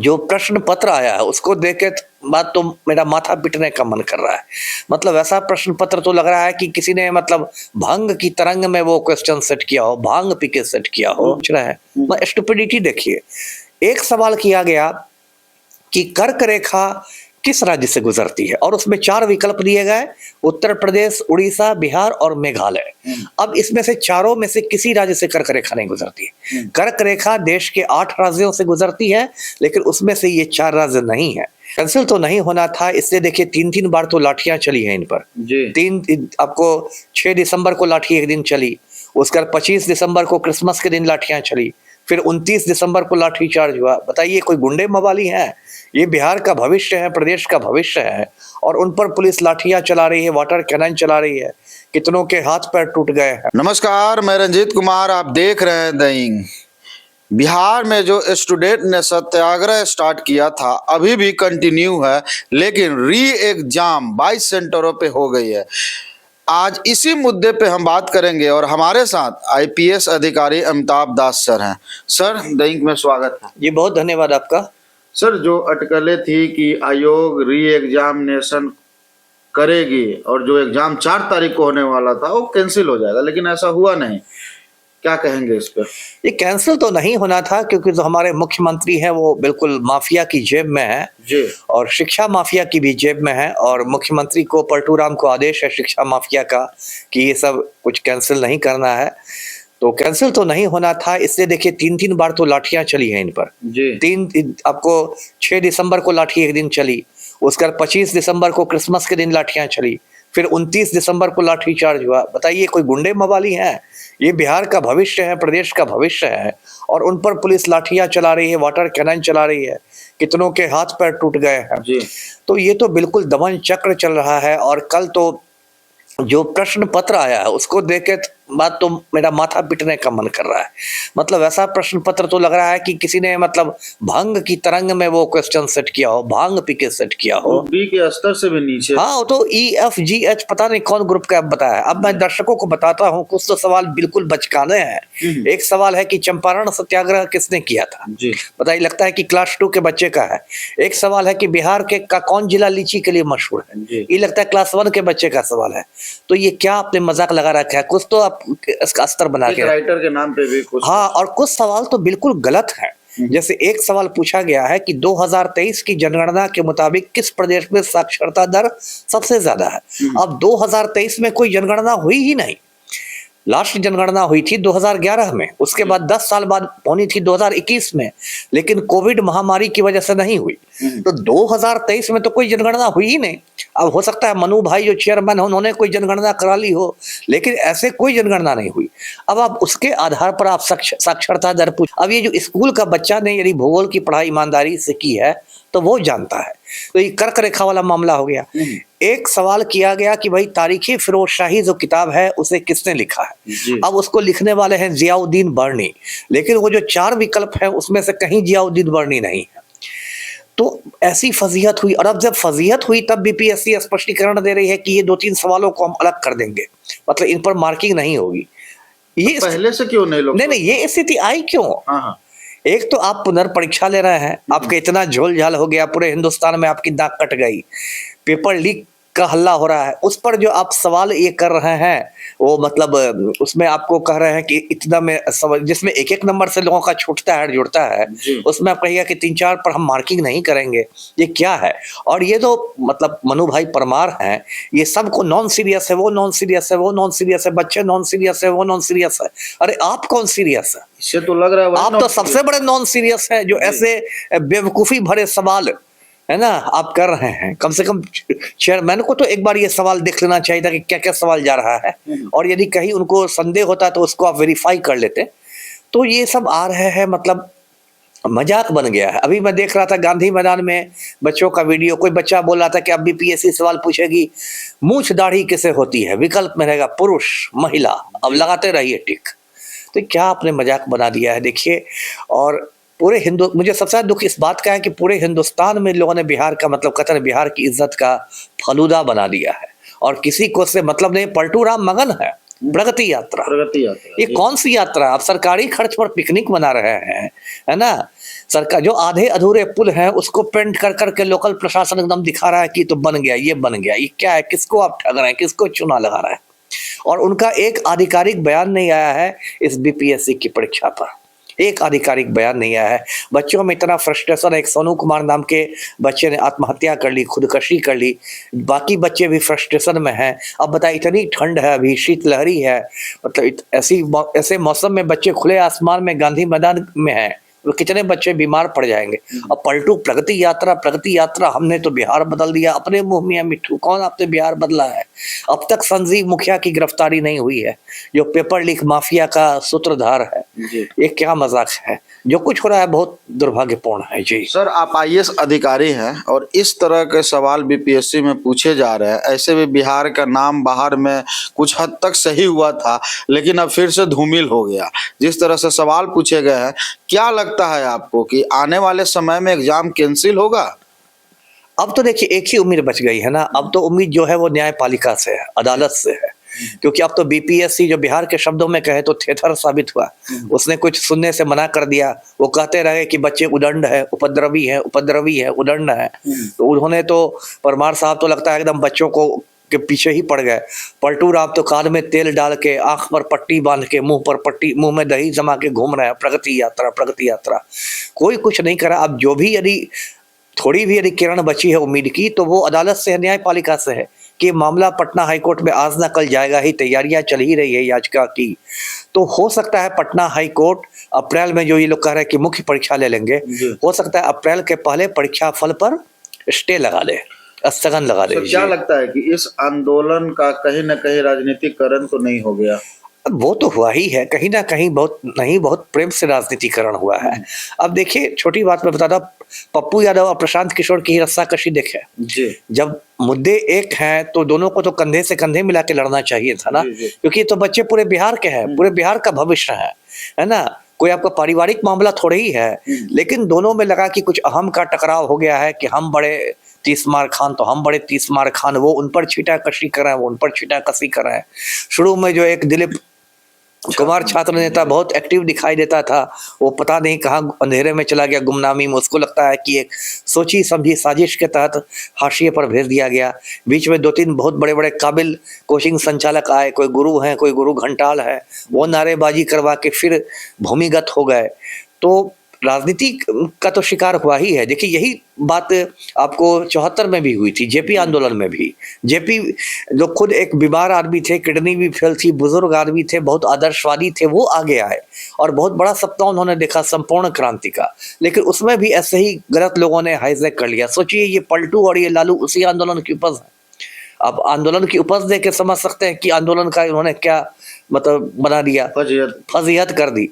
जो प्रश्न पत्र आया है उसको देख के बात तो मेरा माथा पीटने का मन कर रहा है। मतलब ऐसा प्रश्न पत्र तो लग रहा है कि किसी ने मतलब भांग की तरंग में वो क्वेश्चन सेट किया हो, भांग पी के सेट किया हो। पूछ रहा है स्टुपिडिटी। देखिए, एक सवाल किया गया कि कर्क रेखा किस राज्य से गुजरती है और उसमें 4 विकल्प दिए गए, उत्तर प्रदेश, उड़ीसा, बिहार और मेघालय। अब इसमें से चारों में से किसी राज्य से कर्क रेखा नहीं गुजरती है। कर्क रेखा देश के 8 राज्यों से गुजरती है, लेकिन उसमें से ये 4 राज्य नहीं है। कैंसिल तो नहीं होना था, इसलिए देखिए 3-3 बार तो लाठियां चली हैं इन पर। आपको 6 दिसंबर को लाठी एक दिन चली, उसके बाद 25 दिसंबर को क्रिसमस के दिन लाठियां चली, फिर 29 दिसंबर को लाठी चार्ज हुआ। बताइए, कोई गुंडे मवाली हैं? ये बिहार का भविष्य है, प्रदेश का भविष्य है, और उन पर पुलिस लाठियां चला रही है, वाटर कैनन चला रही है। कितनों के हाथ पैर टूट गए हैं। नमस्कार, मैं रंजीत कुमार, आप देख रहे हैं द इंक। बिहार में जो स्टूडेंट ने सत्याग्रह स्टार्ट किया था अभी भी कंटिन्यू है, लेकिन री एग्जाम 22 सेंटरों पे हो गई है। आज इसी मुद्दे पे हम बात करेंगे और हमारे साथ आईपीएस अधिकारी अमिताभ दास सर हैं। सर, द इंक में स्वागत है। जी, बहुत धन्यवाद आपका। सर, जो अटकलें थी कि आयोग री एग्जामिनेशन करेगी और जो एग्जाम 4 तारीख को होने वाला था वो कैंसिल हो जाएगा, लेकिन ऐसा हुआ नहीं। क्या कहेंगे इस पर? ये कैंसिल तो नहीं होना था, क्योंकि जो हमारे मुख्यमंत्री हैं वो बिल्कुल माफिया की जेब में है जी, और शिक्षा माफिया की भी जेब में है। और मुख्यमंत्री को, पलटू राम को आदेश है शिक्षा माफिया का कि ये सब कुछ कैंसिल नहीं करना है। तो कैंसिल तो नहीं होना था, इसलिए देखिए 3-3 बार तो लाठियां चली हैं इन पर। जी, आपको 6 दिसंबर को लाठी एक दिन चली, उसके बाद 25 दिसंबर को क्रिसमस के दिन लाठियां चली, फिर 29 दिसंबर को लाठी चार्ज हुआ। बताइए, कोई गुंडे मवाली हैं? ये बिहार का भविष्य है, प्रदेश का भविष्य है, और उन पर पुलिस लाठियां चला रही है, वाटर कैनन चला रही है। कितनों के हाथ पैर टूट गए हैं। जी। तो ये तो बिल्कुल दमन चक्र चल रहा है। और कल तो जो प्रश्न पत्र आया है उसको देख के बात तो मेरा माथा पीटने का मन कर रहा है। मतलब ऐसा प्रश्न पत्र तो लग रहा है कि किसी ने मतलब भांग की तरंग में वो क्वेश्चन सेट किया हो, भांग पी के सेट किया हो। बी के स्तर से भी नीचे। हाँ, तो EFGH पता नहीं कौन ग्रुप का बताया। अब मैं दर्शकों को बताता हूँ, कुछ तो सवाल बिल्कुल बचकाने हैं। एक सवाल है कि चंपारण सत्याग्रह किसने किया था? जी। बताइए, लगता है कि क्लास 2 के बच्चे का है। एक सवाल है कि बिहार के का कौन जिला लीची के लिए मशहूर है? ये लगता है क्लास 1 के बच्चे का सवाल है। तो ये क्या आपने मजाक लगा रखा है? कुछ तो आप इसका स्तर बना के, राइटर के नाम पे भी कुछ। हाँ, और कुछ सवाल तो बिल्कुल गलत है। जैसे एक सवाल पूछा गया है कि 2023 की जनगणना के मुताबिक किस प्रदेश में साक्षरता दर सबसे ज्यादा है? अब 2023 में कोई जनगणना हुई ही नहीं। लास्ट जनगणना हुई थी 2011 में, उसके बाद 10 साल बाद होनी थी 2021 में, लेकिन कोविड महामारी की वजह से नहीं हुई। तो 2023 में तो कोई जनगणना हुई ही नहीं। अब हो सकता है मनु भाई जो चेयरमैन है उन्होंने कोई जनगणना करा ली हो, लेकिन ऐसे कोई जनगणना नहीं हुई। अब आप उसके आधार पर आप साक्षरता दर पूछ। अब ये जो स्कूल का बच्चा ने यदि भूगोल की पढ़ाई ईमानदारी से की है तो वो जानता है। तो ये कर्क रेखा वाला मामला हो गया। एक सवाल किया गया कि भाई तारीखी फिरोजशाही जो किताब है उसे किसने लिखा है? अब उसको लिखने वाले हैं जियाउद्दीन बर्नी, लेकिन वो जो 4 विकल्प है उसमें से कहीं जियाउद्दीन बर्नी नहीं है। तो ऐसी फजीहत हुई, और अब जब फजीहत हुई तब BPSC स्पष्टीकरण दे रही है कि ये 2-3 सवालों को हम अलग कर देंगे, मतलब इन पर मार्किंग नहीं होगी। ये पहले से क्यों नहीं लोग? नहीं, ये स्थिति आई क्यों? हाँ। एक तो आप पुनर्परीक्षा ले रहे हैं, आपका इतना झोल झाल हो गया, पूरे हिंदुस्तान में आपकी नाक कट गई, पेपर लीक का हल्ला हो रहा है। उस पर जो आप सवाल ये कर रहे हैं वो मतलब उसमें आपको कह रहे हैं कि इतना में जिसमें एक नंबर से लोगों का छूटता है, जुड़ता है, उसमें आप कहिएगा कि 3-4 पर हम मार्किंग नहीं करेंगे। ये क्या है? और ये तो मतलब मनु भाई परमार हैं, ये सबको नॉन सीरियस है, वो नॉन सीरियस है, वो नॉन सीरियस है, बच्चे नॉन सीरियस है, वो नॉन सीरियस है। अरे आप कौन सीरियस है? इससे तो लग रहा है आप तो सबसे बड़े नॉन सीरियस हैं जो ऐसे बेवकूफी भरे सवाल है ना आप कर रहे हैं। कम से कम चेयरमैन को तो एक बार ये सवाल देख लेना चाहिए था कि क्या क्या सवाल जा रहा है, और यदि कहीं उनको संदेह होता तो उसको आप वेरीफाई कर लेते। तो ये सब आ रहे हैं, मतलब मजाक बन गया है। अभी मैं देख रहा था गांधी मैदान में बच्चों का वीडियो, कोई बच्चा बोल रहा था कि अब BPSC सवाल पूछेगी मूछ दाढ़ी किसे होती है, विकल्प में रहेगा पुरुष, महिला, अब लगाते रहिए टिक। तो क्या आपने मजाक बना दिया है? देखिए, और पूरे मुझे सबसे ज्यादा दुख इस बात का है कि पूरे हिंदुस्तान में लोगों ने बिहार का मतलब कतर बिहार की इज्जत का फलूदा बना दिया है, और किसी को से मतलब नहीं। पलटू राम मगन है प्रगति यात्रा। ये कौन सी यात्रा? आप सरकारी खर्च पर पिकनिक मना रहे हैं, है ना? सरकार जो आधे अधूरे पुल हैं उसको पेंट कर करके लोकल प्रशासन एकदम दिखा रहा है कि तो बन गया, ये बन गया। ये क्या है, किसको आप ठग रहे हैं, किसको चुना लगा रहे हैं? और उनका एक आधिकारिक बयान नहीं आया है इस बीपीएससी की परीक्षा पर, एक आधिकारिक बयान नहीं आया है। बच्चों में इतना फ्रस्ट्रेशन है, एक सोनू कुमार नाम के बच्चे ने आत्महत्या कर ली, खुदकशी कर ली, बाकी बच्चे भी फ्रस्ट्रेशन में हैं। अब बताइए, इतनी ठंड है, अभी शीतलहरी है, मतलब ऐसे मौसम में बच्चे खुले आसमान में गांधी मैदान में हैं, वो कितने बच्चे बीमार पड़ जाएंगे। अब पलटू प्रगति यात्रा, हमने तो बिहार बदल दिया। अपने मुंह में मिट्ठू, कौन आपने बिहार बदला है? अब तक संजीव मुखिया की गिरफ्तारी नहीं हुई है, जो पेपर लीक माफिया का सूत्रधार है। ये क्या मजाक है? जो कुछ हो रहा है बहुत दुर्भाग्यपूर्ण है जी। सर, आप आईएएस अधिकारी हैं और इस तरह के सवाल बीपीएससी में पूछे जा रहे हैं। ऐसे भी बिहार का नाम बाहर में कुछ हद तक सही हुआ था, लेकिन अब फिर से धूमिल हो गया। जिस तरह से सवाल पूछे गए हैं, क्या लगता है आपको कि आने वाले समय में एग्जाम कैंसिल होगा? अब तो देखिए, एक ही उम्मीद बच गई है ना। अब तो उम्मीद जो है वो न्यायपालिका से है, अदालत से है, क्योंकि अब तो बीपीएससी जो बिहार के शब्दों में कहे तो थेथर साबित हुआ। उसने कुछ सुनने से मना कर दिया। वो कहते रहे कि बच्चे उदंड है, उपद्रवी है, उदंड है। तो उन्होंने तो, परमार साहब तो लगता है एकदम बच्चों को के पीछे ही पड़ गए। पलटू राव तो कान में तेल डाल के, आंख पर पट्टी बांध के, मुंह में दही जमा के घूम रहे हैं, प्रगति यात्रा। कोई कुछ नहीं करा। अब जो भी यदि थोड़ी भी यदि किरण बची है उम्मीद की, तो वो अदालत से है, न्यायपालिका से है कि मामला पटना हाईकोर्ट में आज ना कल जाएगा ही। तैयारियां चल ही रही है याचिका की। तो हो सकता है पटना हाईकोर्ट अप्रैल में, जो ये लोग कह रहे हैं कि मुख्य परीक्षा ले लेंगे, हो सकता है अप्रैल के पहले परीक्षा फल पर स्टे लगा दे, स्थगन लगा दे। क्या लगता है कि इस आंदोलन का कहीं न कहीं राजनीतिकरण तो नहीं हो गया? वो तो हुआ ही है, कहीं ना कहीं बहुत प्रेम से राजनीतिकरण हुआ है। अब देखिए, छोटी बात मैं बताता, पप्पू यादव और प्रशांत किशोर की ही रस्साकशी देखे जी। जब मुद्दे एक हैं तो दोनों को तो कंधे से कंधे मिला के लड़ना चाहिए था ना, क्योंकि ये तो बच्चे पूरे बिहार के हैं, पूरे बिहार का भविष्य है ना। कोई आपका पारिवारिक मामला थोड़ा ही है, लेकिन दोनों में लगा कि कुछ अहम का टकराव हो गया है कि हम बड़े 30 मार खान, तो हम बड़े 30 मार खान। वो उन पर छीटाकशी कर रहे हैं, वो उन पर छीटाकशी कर रहे हैं। शुरू में जो एक दिलीप कुमार छात्र नेता बहुत एक्टिव दिखाई देता था, वो पता नहीं कहाँ अंधेरे में चला गया, गुमनामी में। उसको लगता है कि एक सोची समझी साजिश के तहत हाशिए पर भेज दिया गया। बीच में 2-3 बहुत बड़े बड़े काबिल कोचिंग संचालक आए, कोई गुरु हैं, कोई गुरु घंटाल है, वो नारेबाजी करवा के फिर भूमिगत हो गए। तो राजनीति का तो शिकार हुआ ही है। देखिए, यही बात आपको 74 में भी हुई थी, जेपी आंदोलन में भी। जेपी जो खुद एक बीमार आदमी थे, किडनी भी फेल थी, बुजुर्ग आदमी थे, बहुत आदर्शवादी थे, वो आगे आए और बहुत बड़ा सपना उन्होंने देखा संपूर्ण क्रांति का। लेकिन उसमें भी ऐसे ही गलत लोगों ने हाईजैक कर लिया। सोचिए, ये पलटू और ये लालू उसी आंदोलन की उपज है। अब आंदोलन की उपज देख के समझ सकते हैं कि आंदोलन का इन्होंने क्या मतलब बना दिया, फजीहत कर दी।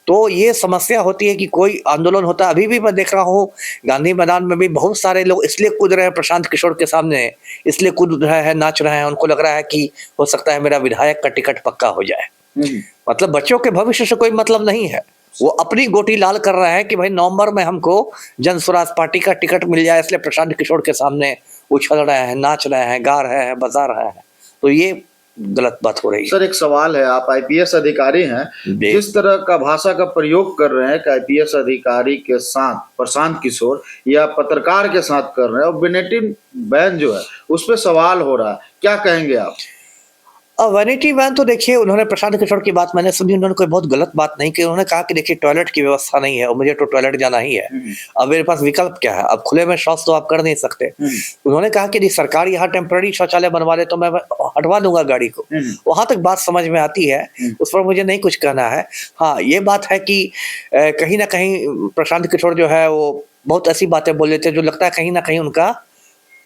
तो ये समस्या होती है कि कोई आंदोलन होता है। अभी भी मैं देख रहा हूँ गांधी मैदान में भी बहुत सारे लोग इसलिए कूद रहे हैं प्रशांत किशोर के सामने, इसलिए कूद रहे हैं, नाच रहे हैं। उनको लग रहा है कि हो सकता है मेरा विधायक का टिकट पक्का हो जाए। मतलब बच्चों के भविष्य से कोई मतलब नहीं है। वो अपनी गोटी लाल कर रहा है कि भाई नवंबर में हमको जन स्वराज पार्टी का टिकट मिल जाए, इसलिए प्रशांत किशोर के सामने उछल रहे हैं, नाच रहे हैं, गा रहे हैं, बजा रहे हैं। तो ये गलत बात हो रही है। सर, एक सवाल है, आप आईपीएस अधिकारी हैं, जिस तरह का भाषा का प्रयोग कर रहे हैं कि आईपीएस अधिकारी के साथ प्रशांत किशोर या पत्रकार के साथ कर रहे हैं, और वैनिटी वैन जो है उस पर सवाल हो रहा है, क्या कहेंगे आप? वैनिटी वैन तो देखिए, उन्होंने प्रशांत किशोर की बात मैंने सुनी, उन्होंने कोई बहुत गलत बात नहीं की। उन्होंने कहा कि देखिए, टॉयलेट की व्यवस्था नहीं है और मुझे तो टॉयलेट जाना ही है। अब मेरे पास विकल्प क्या है? अब खुले में शौच तो आप कर नहीं सकते। उन्होंने कहा कि यदि सरकार यहाँ टेम्पररी शौचालय बनवा दे तो मैं हटवा दूंगा गाड़ी को। वहां तक बात समझ में आती है, उस पर मुझे नहीं कुछ कहना है। हाँ, ये बात है कि कहीं ना कहीं प्रशांत किशोर जो है वो बहुत ऐसी बातें बोल लेते हैं जो लगता है कहीं ना कहीं उनका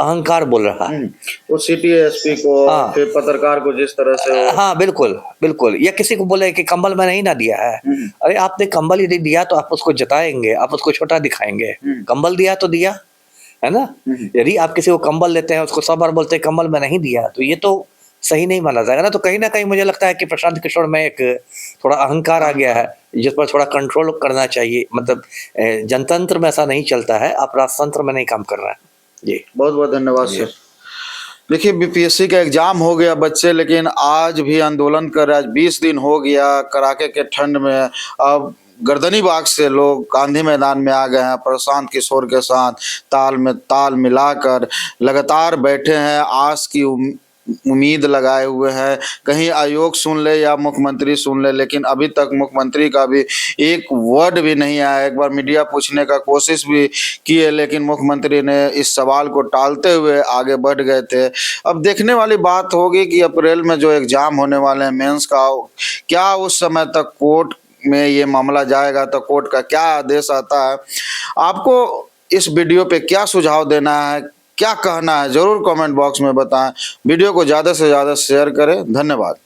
अहंकार बोल रहा है। वो सिटी एसपी को, फिर पत्रकार को जिस तरह से, हाँ बिल्कुल, या किसी को बोले कि कंबल मैंने ही ना दिया है। अरे आपने कंबल यदि दिया तो आप उसको जताएंगे, आप उसको छोटा दिखाएंगे। कंबल दिया तो दिया है ना। यदि आप किसी को कंबल देते हैं, उसको 100 बार बोलते हैं कंबल मैं नहीं दिया, तो ये तो सही नहीं माना जाएगा ना। तो कहीं ना कहीं मुझे लगता है कि प्रशांत किशोर में एक थोड़ा अहंकार आ गया है, जिस पर थोड़ा कंट्रोल करना चाहिए। मतलब जनतंत्र में ऐसा नहीं चलता है, आप राजतंत्र में नहीं काम कर रहे हैं। जी, बहुत बहुत धन्यवाद सर। देखिए, बीपीएससी का एग्जाम हो गया बच्चे, लेकिन आज भी आंदोलन कर रहे हैं। 20 दिन हो गया कड़ाके के ठंड में। अब गर्दनी बाग से लोग गांधी मैदान में आ गए हैं। प्रशांत किशोर के साथ ताल में ताल मिलाकर लगातार बैठे हैं, आस की उम्मीद लगाए हुए हैं, कहीं आयोग सुन ले या मुख्यमंत्री सुन ले, लेकिन अभी तक मुख्यमंत्री का भी एक वर्ड भी नहीं आया। एक बार मीडिया पूछने का कोशिश भी किए, लेकिन मुख्यमंत्री ने इस सवाल को टालते हुए आगे बढ़ गए थे। अब देखने वाली बात होगी कि अप्रैल में जो एग्जाम होने वाले हैं मेंस का, क्या उस समय तक कोर्ट में ये मामला जाएगा तो कोर्ट का क्या आदेश आता है। आपको इस वीडियो पे क्या सुझाव देना है, क्या कहना है, जरूर कमेंट बॉक्स में बताएं। वीडियो को ज़्यादा से ज़्यादा शेयर करें। धन्यवाद।